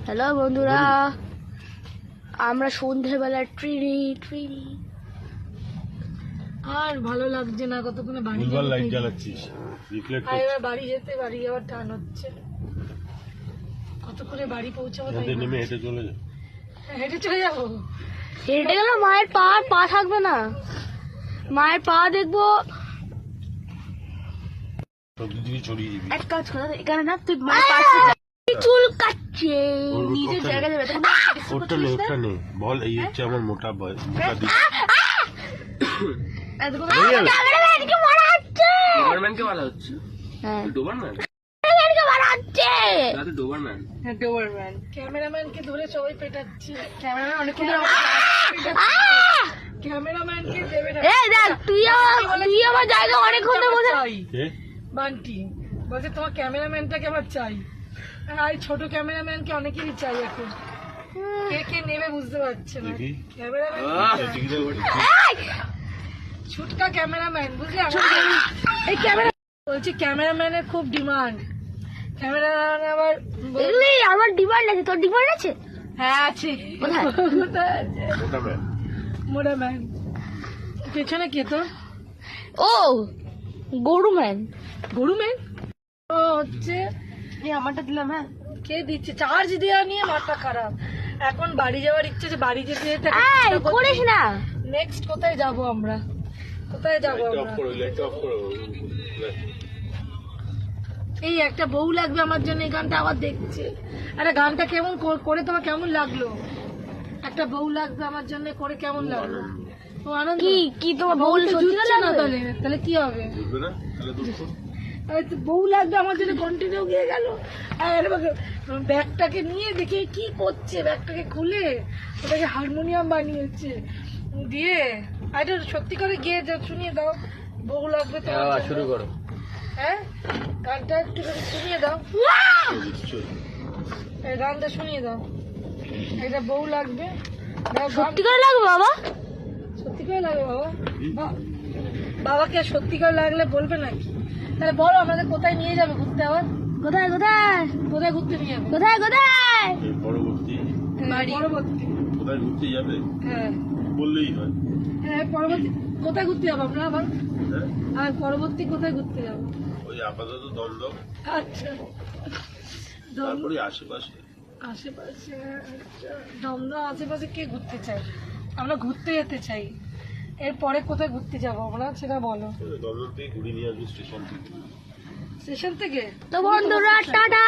Hello বন্ধুরা, আমরা সন্ধ্যেবেলা ট্রিনি আর ভালো লাগছে না। কতক্ষণে বাড়ি ভুলভাল লাইট জ্বালাচ্ছিস, রিফ্লেক্ট করছে। এবার বাড়ি যেতে বাড়ি যাওয়ার টান হচ্ছে। কতক্ষণে বাড়ি পৌঁছাবো তাই এখান থেকে নেমে হেঁটে চলে যা। হেঁটে চলে যাবো। হেঁটে গেলে মায়ের পা থাকবে না, মায়ের পা দেখবো। সব দিকে ছড়িয়ে দিবি। এক কাজ করে এখানে না, তুই মায়ের পাশে যা। চুল কাটছে নিজের জায়গায় যাবে। ওটা নেই, ওটা নেই, বল এই হচ্ছে আমার মোটা দিক। ডোবারম্যানকে বলা হচ্ছে। ডোবারম্যান ক্যামেরাম্যানকে ধরে সবাই পেটাচ্ছে। ক্যামেরাম্যান অনেকক্ষণ ক্যামেরাম্যানকে দেবে না। তুই আমার জায়গা অনেকক্ষণ বসে। বান্টি বলছে তোমার ক্যামেরাম্যানটাকে আমার চাই। আর এই ছোট ক্যামেরাম্যানকে অনেকেরই চাই এখন। কে কে নেবে বুঝতে পারছে না। ছুটকা ক্যামেরাম্যান বুঝলি, এই ক্যামেরা বলছি ক্যামেরাম্যানের খুব ডিমান্ড। ক্যামেরাম্যান আবার আমার ডিমান্ড আছে। তোর ডিমান্ড আছে? হ্যাঁ আছে। কোথায়? মোটা ম্যান পেছনে কে তোর? ও গরু ম্যান। গরু ম্যান ও হচ্ছে। আমারটা দিলাম। হ্যাঁ, কে দিচ্ছে? চার্জ দেওয়া নিয়ে মাথা খারাপ। এখন বাড়ি যাওয়ার ইচ্ছে যে বাড়ি যেতে যেতে করিস না। নেক্সট কোথায় যাব আমরা? কোথায় যাব আমরা? এই একটা বউ লাগবে আমার জন্য। এই গানটা আবার দেখছে। আরে গানটা কেমন করে তোমার কেমন লাগলো? একটা বউ লাগবে আমার জন্য করে কেমন লাগলো? তো আনন্দ কি তোমার বউ সত্যি না? তাহলে কি হবে? বউ লাগবে আমার জন্য কন্টিনিউ গিয়ে গেল। ব্যাগটাকে নিয়ে দেখি কি করছে, ব্যাগটাকে খুলে ওটাকে হারমোনিয়াম বানিয়েছে দিয়ে। আরে সত্যি করে গিয়ে শুনিয়ে দাও, বউ লাগবে তো। শুরু করো। হ্যাঁ, গানটা একটু শুনিয়ে দাও। এই গানটা শুনিয়ে দাও। এটা বউ লাগবে। সত্যি করে লাগবে বাবা? সত্যি করে লাগবে বাবা? বাবাকে সত্যি করে লাগলে বলবে নাকি? তাহলে বলো আমাদের কোথায় নিয়ে যাবে ঘুরতে? আবার কোথায় কোথায় ঘুরতে নিয়ে যাবে? কোথায় পরবর্তী পরবর্তী কোথায় ঘুরতে যাবে হ্যাঁ বললেই হয়। হ্যাঁ পরবর্তী কোথায় ঘুরতে যাবো আমরা আবার? হ্যাঁ, আর পরবর্তী কোথায় ঘুরতে যাবো? ওই আপাতত দমদম, আচ্ছা তারপরে আশেপাশে। আশেপাশে আচ্ছা, দমদম আশেপাশে কে ঘুরতে চাই? আমরা ঘুরতে যেতে চাই। এরপরে কোথায় ঘুরতে যাবো আমরা সেটা বলো। দমদম থেকে ঘুরে নিয়ে আসবি স্টেশন থেকে। স্টেশন থেকে। তো বন্ধুরা টাটা।